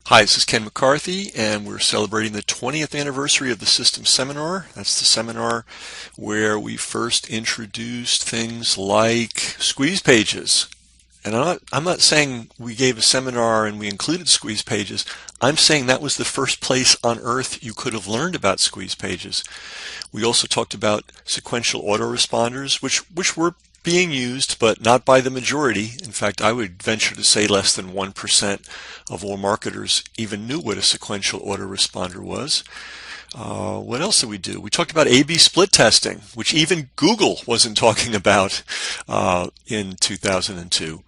Hi, this is Ken McCarthy, and we're celebrating the 20th anniversary of the System Seminar. That's the seminar where we first introduced things like squeeze pages. And I'm not saying we gave a seminar and we included squeeze pages. I'm saying that was the first place on earth you could have learned about squeeze pages. We also talked about sequential autoresponders, which were being used, but not by the majority. In fact, I would venture to say less than 1% of all marketers even knew what a sequential autoresponder was. What else did we do? We talked about A/B split testing, which even Google wasn't talking about in 2002.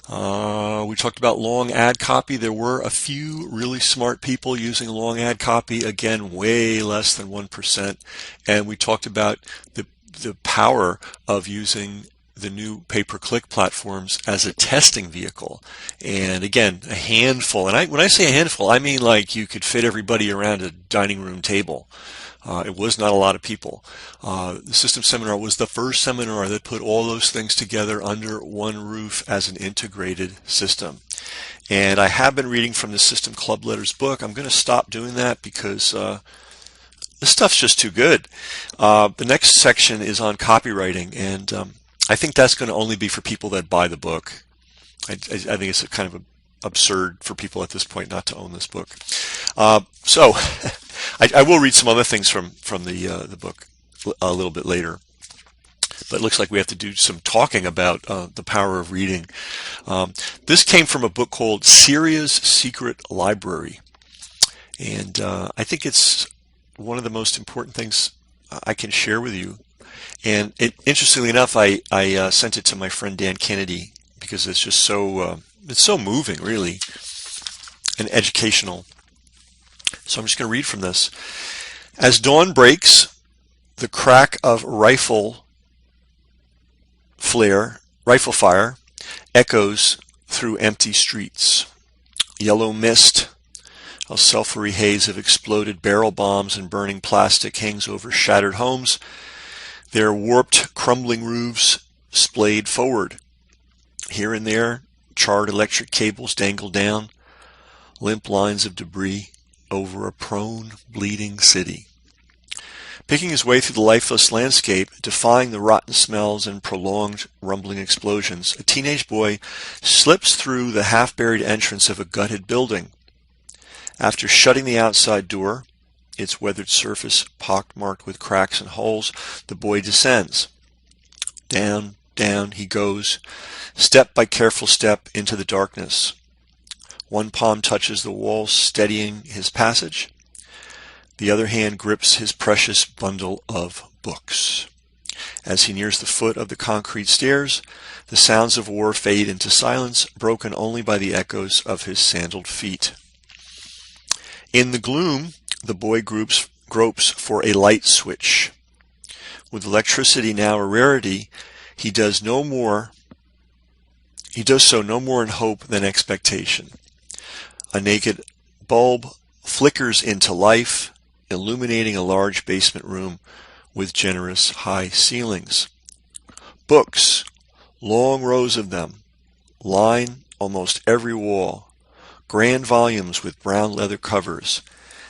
We talked about long ad copy. There were a few really smart people using long ad copy, again, way less than 1%. And we talked about the power of using the new pay-per-click platforms as a testing vehicle. And again, a handful. And when I say a handful, I mean like you could fit everybody around a dining room table. It was not a lot of people. The System Seminar was the first seminar that put all those things together under one roof as an integrated system. And I have been reading from the System Club Letters book. I'm going to stop doing that because this stuff's just too good. The next section is on copywriting, and I think that's going to only be for people that buy the book. I think it's kind of absurd for people at this point not to own this book. So I will read some other things from the book a little bit later. But it looks like we have to do some talking about the power of reading. This came from a book called Syria's Secret Library. And I think it's one of the most important things I can share with you. And interestingly enough, I sent it to my friend Dan Kennedy because it's just it's so moving, really, and educational. So I'm just going to read from this. As dawn breaks, the crack of rifle fire echoes through empty streets. Yellow mist, a sulfury haze of exploded barrel bombs and burning plastic hangs over shattered homes. Their warped, crumbling roofs splayed forward. Here and there, charred electric cables dangle down, limp lines of debris over a prone, bleeding city. Picking his way through the lifeless landscape, defying the rotten smells and prolonged rumbling explosions, a teenage boy slips through the half-buried entrance of a gutted building. After shutting the outside door, its weathered surface pockmarked with cracks and holes, the boy descends. Down, down he goes, step by careful step into the darkness. One palm touches the wall, steadying his passage. The other hand grips his precious bundle of books. As he nears the foot of the concrete stairs, the sounds of war fade into silence, broken only by the echoes of his sandaled feet. In the gloom, the boy gropes for a light switch. With electricity now a rarity, he does so no more in hope than expectation. A naked bulb flickers into life, illuminating a large basement room with generous high ceilings. Books, long rows of them, line almost every wall. Grand volumes with brown leather covers,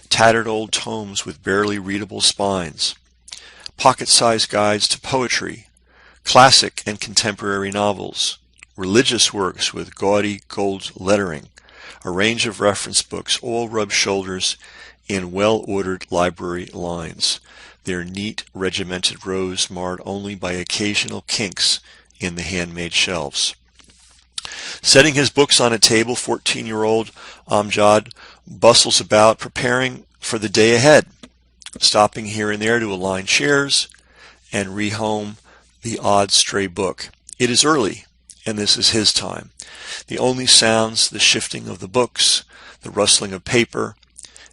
tattered old tomes with barely readable spines, pocket-sized guides to poetry, classic and contemporary novels, religious works with gaudy gold lettering, a range of reference books all rub shoulders in well-ordered library lines, their neat regimented rows marred only by occasional kinks in the handmade shelves. Setting his books on a table, 14-year-old Amjad bustles about, preparing for the day ahead, stopping here and there to align chairs and rehome the odd stray book. It is early, and this is his time. The only sounds, the shifting of the books, the rustling of paper,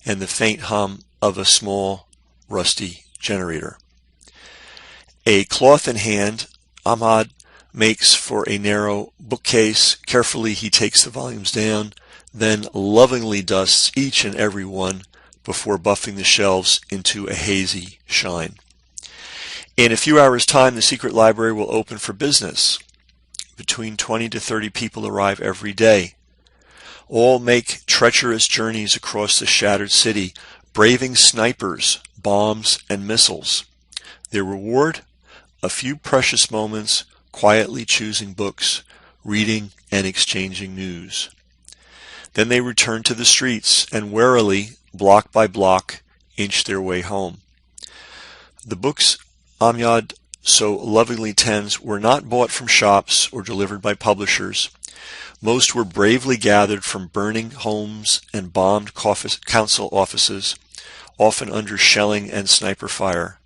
and the faint hum of a small, rusty generator. A cloth in hand, Ahmad makes for a narrow bookcase. Carefully he takes the volumes down, then lovingly dusts each and every one before buffing the shelves into a hazy shine. In a few hours' time, the secret library will open for business. Between 20 to 30 people arrive every day. All make treacherous journeys across the shattered city, braving snipers, bombs, and missiles. Their reward? A few precious moments quietly choosing books, reading and exchanging news. Then they return to the streets and warily, block by block, inch their way home. The books Amjad so lovingly tends were not bought from shops or delivered by publishers. Most were bravely gathered from burning homes and bombed council offices, often under shelling and sniper fire.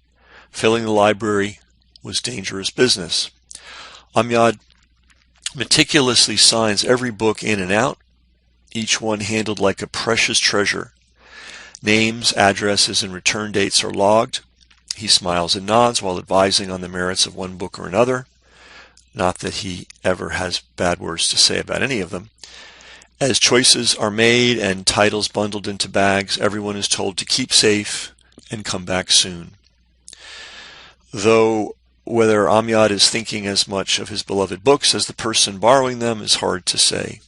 Filling the library was dangerous business. Amjad meticulously signs every book in and out, each one handled like a precious treasure. Names, addresses, and return dates are logged. He smiles and nods while advising on the merits of one book or another. Not that he ever has bad words to say about any of them. As choices are made and titles bundled into bags, everyone is told to keep safe and come back soon. Though whether Amjad is thinking as much of his beloved books as the person borrowing them is hard to say.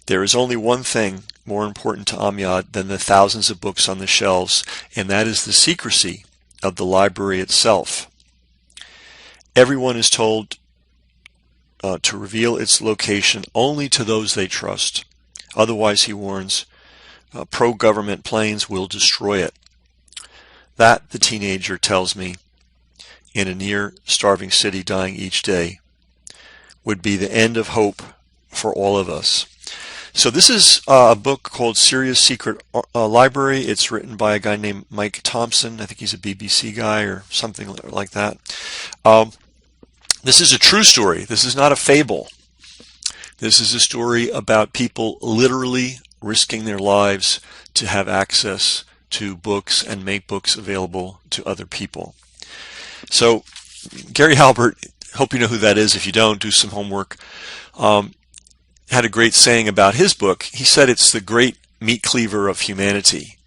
There is only one thing more important to Amjad than the thousands of books on the shelves, and that is the secrecy of the library itself. Everyone is told to reveal its location only to those they trust. Otherwise, he warns, pro-government planes will destroy it. That, the teenager tells me, in a near-starving city dying each day, would be the end of hope for all of us. So this is a book called Syria's Secret Library. It's written by a guy named Mike Thompson. I think he's a BBC guy or something like that. This is a true story. This is not a fable. This is a story about people literally risking their lives to have access to books and make books available to other people. So Gary Halbert, hope you know who that is. If you don't, do some homework. Had a great saying about his book. He said it's the great meat cleaver of humanity.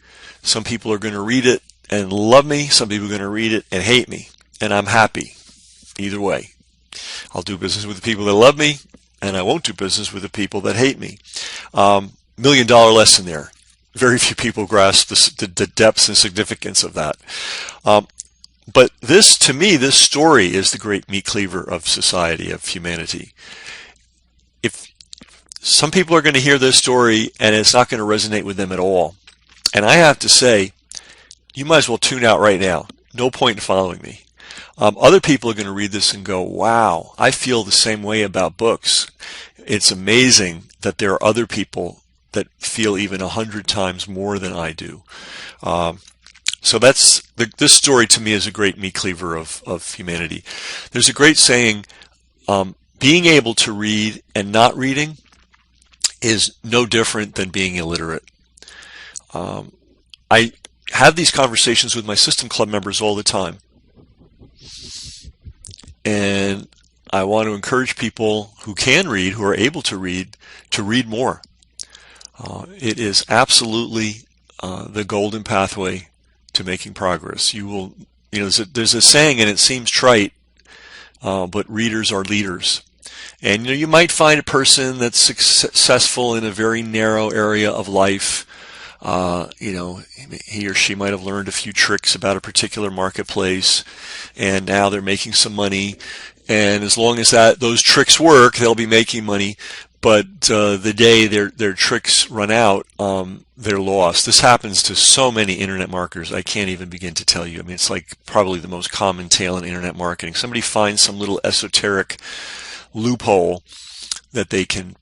Some people are going to read it and love me. Some people are going to read it and hate me. And I'm happy either way. I'll do business with the people that love me, and I won't do business with the people that hate me. $1 million lesson there. Very few people grasp the depths and significance of that. But this, to me, this story is the great meat cleaver of society, of humanity. If some people are going to hear this story and it's not going to resonate with them at all, and I have to say, you might as well tune out right now. No point in following me. Other people are going to read this and go, wow, I feel the same way about books. It's amazing that there are other people that feel even 100 times more than I do. So that's this story to me is a great meat cleaver of humanity. There's a great saying, being able to read and not reading is no different than being illiterate. I have these conversations with my System Club members all the time. And I want to encourage people who can read, who are able to read more. It is absolutely the golden pathway to making progress. You will, there's a saying, and it seems trite, but readers are leaders. And you might find a person that's successful in a very narrow area of life. He or she might have learned a few tricks about a particular marketplace, and now they're making some money. And as long as those tricks work, they'll be making money. But the day their tricks run out, they're lost. This happens to so many internet marketers. I can't even begin to tell you. I mean, it's like probably the most common tale in internet marketing. Somebody finds some little esoteric loophole that they can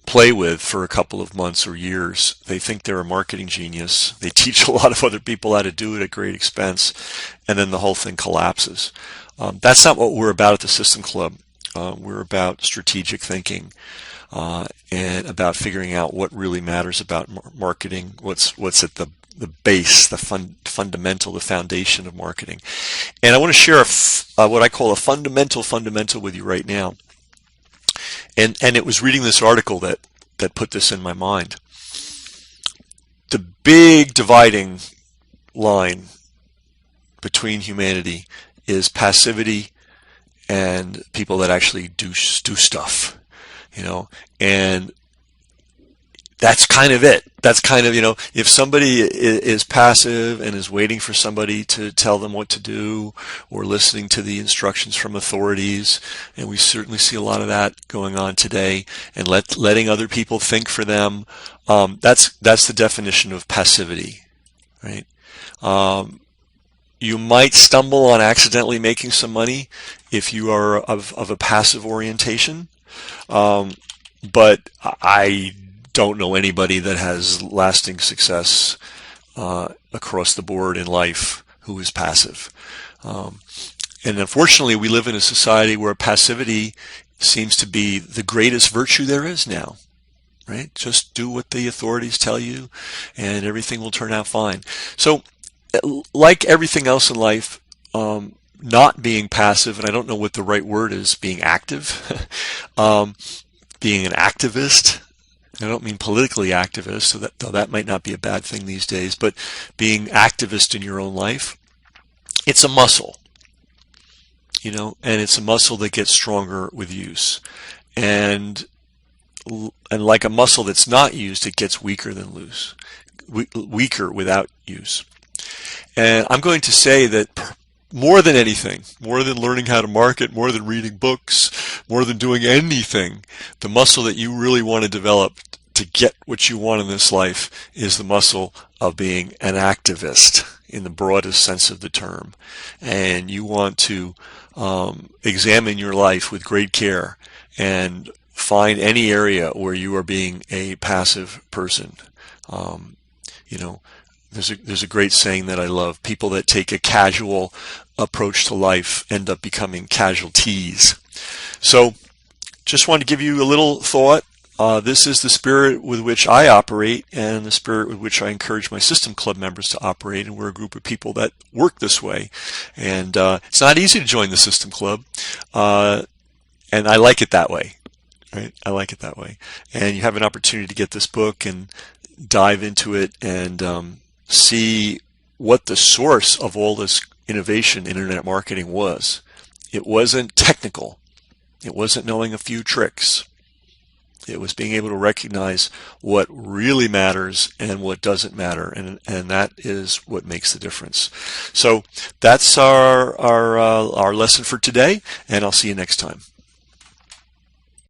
play with for a couple of months or years. They think they're a marketing genius. They teach a lot of other people how to do it at great expense, and then the whole thing collapses. That's not what we're about at the System Club. We're about strategic thinking and about figuring out what really matters about marketing, what's at the base, the fundamental, the foundation of marketing. And I want to share what I call a fundamental with you right now. And it was reading this article that put this in my mind. The big dividing line between humanity is passivity and people that actually do stuff, and that's kind of it. That's kind of, if somebody is passive and is waiting for somebody to tell them what to do, or listening to the instructions from authorities, and we certainly see a lot of that going on today, and letting other people think for them, that's the definition of passivity, right? You might stumble on accidentally making some money if you are of a passive orientation, but I don't know anybody that has lasting success across the board in life who is passive. And unfortunately, we live in a society where passivity seems to be the greatest virtue there is now, right? Just do what the authorities tell you and everything will turn out fine. So like everything else in life, not being passive, and I don't know what the right word is, being active, being an activist. I don't mean politically activist, though that might not be a bad thing these days, but being activist in your own life, it's a muscle, and it's a muscle that gets stronger with use. And like a muscle that's not used, it gets weaker than loose, weaker without use. And I'm going to say that more than anything, more than learning how to market, more than reading books, more than doing anything, the muscle that you really want to develop to get what you want in this life is the muscle of being an activist in the broadest sense of the term. And you want to examine your life with great care and find any area where you are being a passive person. There's a great saying that I love. People that take a casual approach to life end up becoming casualties. So just wanted to give you a little thought. This is the spirit with which I operate and the spirit with which I encourage my System Club members to operate. And we're a group of people that work this way. And it's not easy to join the System Club. And I like it that way. Right? I like it that way. And you have an opportunity to get this book and dive into it and see what the source of all this innovation in internet marketing was. It wasn't technical. It wasn't knowing a few tricks. It was being able to recognize what really matters and what doesn't matter, and that is what makes the difference. So that's our lesson for today, and I'll see you next time.